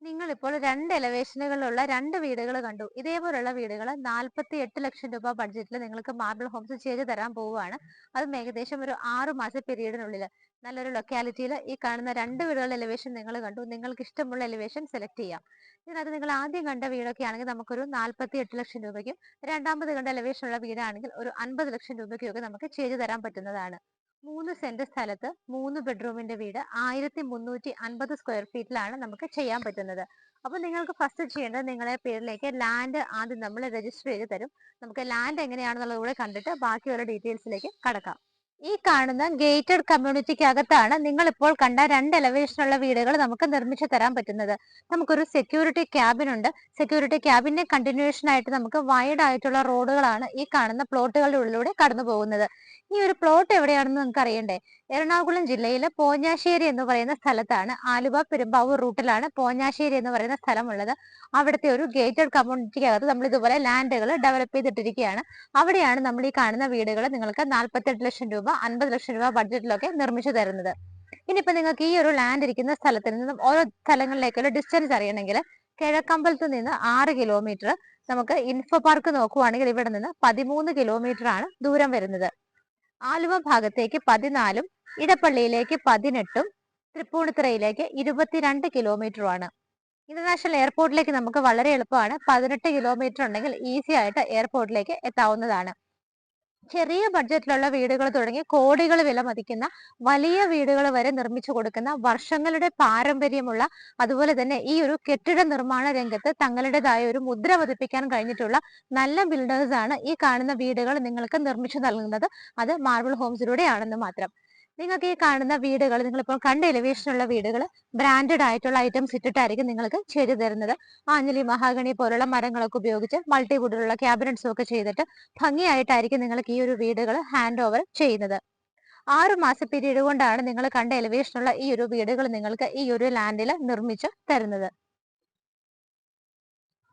നിങ്ങളിപ്പോൾ 2 എലവേഷനുകളിലുള്ള 2 വീടുകൾ കണ്ടു. ഇതേപോലുള്ള വീടുകൾ 48 ലക്ഷം രൂപ ബഡ്ജറ്റിൽ നിങ്ങൾക്ക് മാർബിൾ ഹോംസ് ചെയ്തു തരാൻ പോവുകയാണ്. അതും ഏകദേശം ഒരു 6 മാസ പീരീഡിനുള്ളിൽ നല്ലൊരു ലൊക്കാലിറ്റിയിൽ ഈ കാണുന്ന 2 വീടുകളുടെ എലിവേഷൻ നിങ്ങൾ കണ്ടു. നിങ്ങൾക്ക് ഇഷ്ടമുള്ള എലിവേഷൻ സെലക്ട് ചെയ്യാം. ഇതിനകത്ത് നിങ്ങൾ ആദ്യം കണ്ട വീടൊക്കെ ആണെങ്കിൽ നമുക്കൊരു 48 ലക്ഷം രൂപയ്ക്കും, രണ്ടാമത് കണ്ട എലിവേഷനുള്ള വീടാണെങ്കിൽ ഒരു 50 ലക്ഷം രൂപയ്ക്കും ഒക്കെ നമുക്ക് ചെയ്തു തരാൻ പറ്റുന്നതാണ്. 3 സെന്റ് സ്ഥലത്ത് 3 ബെഡ്റൂമിന്റെ വീട് 1350 സ്ക്വയർ ഫീറ്റിലാണ് നമുക്ക് ചെയ്യാൻ പറ്റുന്നത്. അപ്പൊ നിങ്ങൾക്ക് ഫസ്റ്റ് ചെയ്യേണ്ടത് നിങ്ങളുടെ പേരിലേക്ക് ലാൻഡ് ആദ്യം നമ്മൾ രജിസ്റ്റർ ചെയ്ത് തരും. നമുക്ക് ലാൻഡ് എങ്ങനെയാണെന്നുള്ളത് കൂടെ കണ്ടിട്ട് ബാക്കിയുള്ള ഡീറ്റെയിൽസിലേക്ക് കടക്കാം. ഈ കാണുന്ന ഗേറ്റഡ് കമ്മ്യൂണിറ്റിക്കകത്താണ് നിങ്ങൾ ഇപ്പോൾ കണ്ട 2 എലവേഷനുള്ള വീടുകൾ നമുക്ക് നിർമ്മിച്ചു തരാൻ പറ്റുന്നത്. നമുക്കൊരു സെക്യൂരിറ്റി ക്യാബിൻ ഉണ്ട്. സെക്യൂരിറ്റി ക്യാബിന്റെ കണ്ടിന്യൂഷൻ ആയിട്ട് നമുക്ക് വൈഡ് ആയിട്ടുള്ള റോഡുകളാണ് ഈ കാണുന്ന പ്ലോട്ടുകളുടെ ഉള്ളിലൂടെ കടന്നു പോകുന്നത്. ഈ ഒരു പ്ലോട്ട് എവിടെയാണെന്ന് നിങ്ങൾക്ക് അറിയണ്ടേ? എറണാകുളം ജില്ലയിലെ പോഞ്ഞാശ്ശേരി എന്ന് പറയുന്ന സ്ഥലത്താണ്. ആലുവ പെരുമ്പാവൂർ റൂട്ടിലാണ് പോഞ്ഞാശ്ശേരി എന്ന് പറയുന്ന സ്ഥലമുള്ളത്. അവിടുത്തെ ഒരു ഗേറ്റഡ് കമ്മ്യൂണിറ്റിക്കകത്ത് നമ്മൾ ഇതുപോലെ ലാൻഡുകൾ ഡെവലപ്പ് ചെയ്തിട്ടിരിക്കുകയാണ്. അവിടെയാണ് നമ്മൾ ഈ കാണുന്ന വീടുകൾ നിങ്ങൾക്ക് 48 ലക്ഷം രൂപ 50 ലക്ഷം രൂപ ബഡ്ജറ്റിലൊക്കെ നിർമ്മിച്ചു തരുന്നത്. ഇനിയിപ്പോ നിങ്ങൾക്ക് ഈ ഒരു ലാൻഡ് ഇരിക്കുന്ന സ്ഥലത്തിൽ നിന്നും ഓരോ സ്ഥലങ്ങളിലേക്കുള്ള ഡിസ്റ്റൻസ് അറിയണമെങ്കിൽ കിഴക്കമ്പലത്ത് നിന്ന് 6 കിലോമീറ്റർ, നമുക്ക് ഇൻഫോ പാർക്ക് നോക്കുവാണെങ്കിൽ ഇവിടെ നിന്ന് 13 കിലോമീറ്റർ ആണ് ദൂരം വരുന്നത്. ആലുവ ഭാഗത്തേക്ക് 14, ഇടപ്പള്ളിയിലേക്ക് 18, തൃപ്പൂണിത്തുറയിലേക്ക് 22 കിലോമീറ്ററുമാണ്. ഇന്റർനാഷണൽ എയർപോർട്ടിലേക്ക് നമുക്ക് വളരെ എളുപ്പമാണ്. 18 കിലോമീറ്റർ ഉണ്ടെങ്കിൽ ഈസി ആയിട്ട് എയർപോർട്ടിലേക്ക് എത്താവുന്നതാണ്. ചെറിയ ബഡ്ജറ്റിലുള്ള വീടുകൾ തുടങ്ങി കോടികൾ വില മതിക്കുന്ന വലിയ വീടുകൾ വരെ നിർമ്മിച്ചു കൊടുക്കുന്ന വർഷങ്ങളുടെ പാരമ്പര്യമുള്ള, അതുപോലെ തന്നെ ഈ ഒരു കെട്ടിട നിർമ്മാണ രംഗത്ത് തങ്ങളുടേതായ ഒരു മുദ്ര പതിപ്പിക്കാൻ കഴിഞ്ഞിട്ടുള്ള നല്ല ബിൽഡേഴ്സ് ആണ് ഈ കാണുന്ന വീടുകൾ നിങ്ങൾക്ക് നിർമ്മിച്ചു നൽകുന്നത്. അത് മാർബിൾ ഹോംസിലൂടെ ആണെന്ന് മാത്രം. നിങ്ങൾക്ക് ഈ കാണുന്ന വീടുകൾ, നിങ്ങളിപ്പോൾ കണ്ട എലിവേഷനുള്ള വീടുകൾ ബ്രാൻഡഡ് ആയിട്ടുള്ള ഐറ്റംസ് ഇട്ടിട്ടായിരിക്കും നിങ്ങൾക്ക് ചെയ്തു തരുന്നത്. ആഞ്ഞലി, മഹാഗണി പോലുള്ള മരങ്ങളൊക്കെ ഉപയോഗിച്ച് മൾട്ടിവുഡിലുള്ള ക്യാബിനറ്റ്സും ഒക്കെ ചെയ്തിട്ട് ഭംഗിയായിട്ടായിരിക്കും നിങ്ങൾക്ക് ഈ ഒരു വീടുകൾ ഹാൻഡ് ഓവർ ചെയ്യുന്നത്. 6 മാസ പീരീഡ് കൊണ്ടാണ് നിങ്ങൾ കണ്ട എലിവേഷനുള്ള ഈ ഒരു വീടുകൾ നിങ്ങൾക്ക് ഈ ഒരു ലാൻഡിൽ നിർമ്മിച്ച് തരുന്നത്.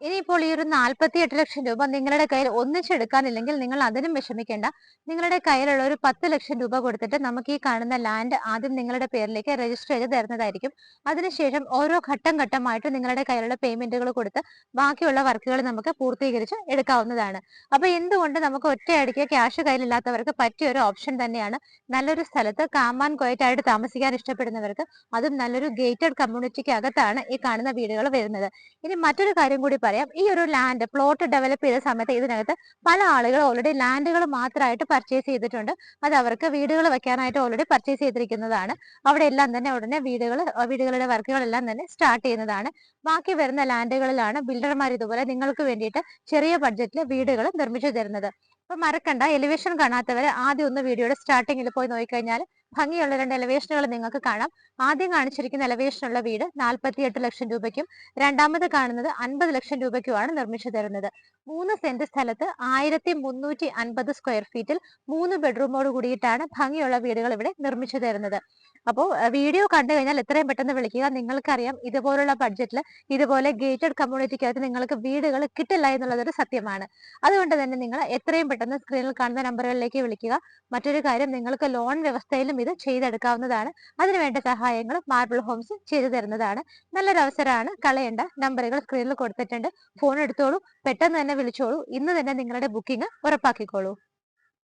ഇനിയിപ്പോൾ ഈ ഒരു 48 ലക്ഷം രൂപ നിങ്ങളുടെ കയ്യിൽ ഒന്നിച്ചെടുക്കാനില്ലെങ്കിൽ നിങ്ങൾ അതിനും വിഷമിക്കേണ്ട. നിങ്ങളുടെ കയ്യിലുള്ള ഒരു 10 ലക്ഷം രൂപ കൊടുത്തിട്ട് നമുക്ക് ഈ കാണുന്ന ലാൻഡ് ആദ്യം നിങ്ങളുടെ പേരിലേക്ക് രജിസ്റ്റർ ചെയ്ത് തരുന്നതായിരിക്കും. അതിനുശേഷം ഓരോ ഘട്ടം ഘട്ടമായിട്ട് നിങ്ങളുടെ കയ്യിലുള്ള പേയ്മെന്റുകൾ കൊടുത്ത് ബാക്കിയുള്ള വർക്കുകൾ നമുക്ക് പൂർത്തീകരിച്ച് എടുക്കാവുന്നതാണ്. അപ്പൊ എന്തുകൊണ്ട് നമുക്ക് ഒറ്റയടിക്ക് ക്യാഷ് കയ്യിലില്ലാത്തവർക്ക് പറ്റിയ ഒരു ഓപ്ഷൻ തന്നെയാണ്. നല്ലൊരു സ്ഥലത്ത് കാം ആൻഡ് ക്വയറ്റ് ആയിട്ട് താമസിക്കാൻ ഇഷ്ടപ്പെടുന്നവർക്ക്, അതും നല്ലൊരു ഗേറ്റഡ് കമ്മ്യൂണിറ്റിക്ക് അകത്താണ് ഈ കാണുന്ന വീടുകൾ വരുന്നത്. ഇനി മറ്റൊരു കാര്യം കൂടി പറയാം. ഈ ഒരു ലാൻഡ് പ്ലോട്ട് ഡെവലപ്പ് ചെയ്ത സമയത്ത് ഇതിനകത്ത് പല ആളുകൾ ഓൾറെഡി ലാൻഡുകൾ മാത്രമായിട്ട് പർച്ചേസ് ചെയ്തിട്ടുണ്ട്. അത് അവർക്ക് വീടുകൾ വെക്കാനായിട്ട് ഓൾറെഡി പർച്ചേസ് ചെയ്തിരിക്കുന്നതാണ്. അവിടെ എല്ലാം തന്നെ ഉടനെ വീടുകളുടെ വർക്കുകളെല്ലാം തന്നെ സ്റ്റാർട്ട് ചെയ്യുന്നതാണ്. ബാക്കി വരുന്ന ലാൻഡുകളിലാണ് ബിൽഡർമാർ ഇതുപോലെ നിങ്ങൾക്ക് വേണ്ടിയിട്ട് ചെറിയ ബഡ്ജറ്റിൽ വീടുകൾ നിർമ്മിച്ചു തരുന്നത്. അപ്പൊ മറക്കണ്ട, എലിവേഷൻ കാണാത്തവര് ആദ്യം ഒന്ന് വീഡിയോയുടെ സ്റ്റാർട്ടിങ്ങിൽ പോയി നോക്കിക്കഴിഞ്ഞാൽ ഭംഗിയുള്ള 2 എലിവേഷനുകൾ നിങ്ങൾക്ക് കാണാം. ആദ്യം കാണിച്ചിരിക്കുന്ന എലിവേഷനുള്ള വീട് 48 ലക്ഷം രൂപയ്ക്കും, രണ്ടാമത് കാണുന്നത് 50 ലക്ഷം രൂപയ്ക്കുമാണ് നിർമ്മിച്ചു തരുന്നത്. 3 സെന്റ് സ്ഥലത്ത് 1350 സ്ക്വയർ ഫീറ്റിൽ 3 ബെഡ്റൂമോട് കൂടിയിട്ടാണ് ഭംഗിയുള്ള വീടുകൾ ഇവിടെ നിർമ്മിച്ചു തരുന്നത്. അപ്പോൾ വീഡിയോ കണ്ടു കഴിഞ്ഞാൽ എത്രയും പെട്ടെന്ന് വിളിക്കുക. നിങ്ങൾക്കറിയാം, ഇതുപോലുള്ള ബഡ്ജറ്റിൽ ഇതുപോലെ ഗേറ്റഡ് കമ്മ്യൂണിറ്റിക്കകത്ത് നിങ്ങൾക്ക് വീടുകൾ കിട്ടില്ല എന്നുള്ളതൊരു സത്യമാണ്. അതുകൊണ്ട് തന്നെ നിങ്ങൾ എത്രയും പെട്ടെന്ന് സ്ക്രീനിൽ കാണുന്ന നമ്പറുകളിലേക്ക് വിളിക്കുക. മറ്റൊരു കാര്യം, നിങ്ങൾക്ക് ലോൺ വ്യവസ്ഥയിലും ഇത് ചെയ്തെടുക്കാവുന്നതാണ്. അതിനുവേണ്ട സഹായങ്ങൾ മാർബിൾ ഹോംസ് ചെയ്തു തരുന്നതാണ്. നല്ലൊരു അവസരമാണ്, കളയേണ്ട. നമ്പറുകൾ സ്ക്രീനിൽ കൊടുത്തിട്ടുണ്ട്. ഫോൺ എടുത്തോളൂ, പെട്ടെന്ന് തന്നെ വിളിച്ചോളൂ. ഇന്ന് തന്നെ നിങ്ങളുടെ ബുക്കിംഗ് ഉറപ്പാക്കിക്കോളൂ.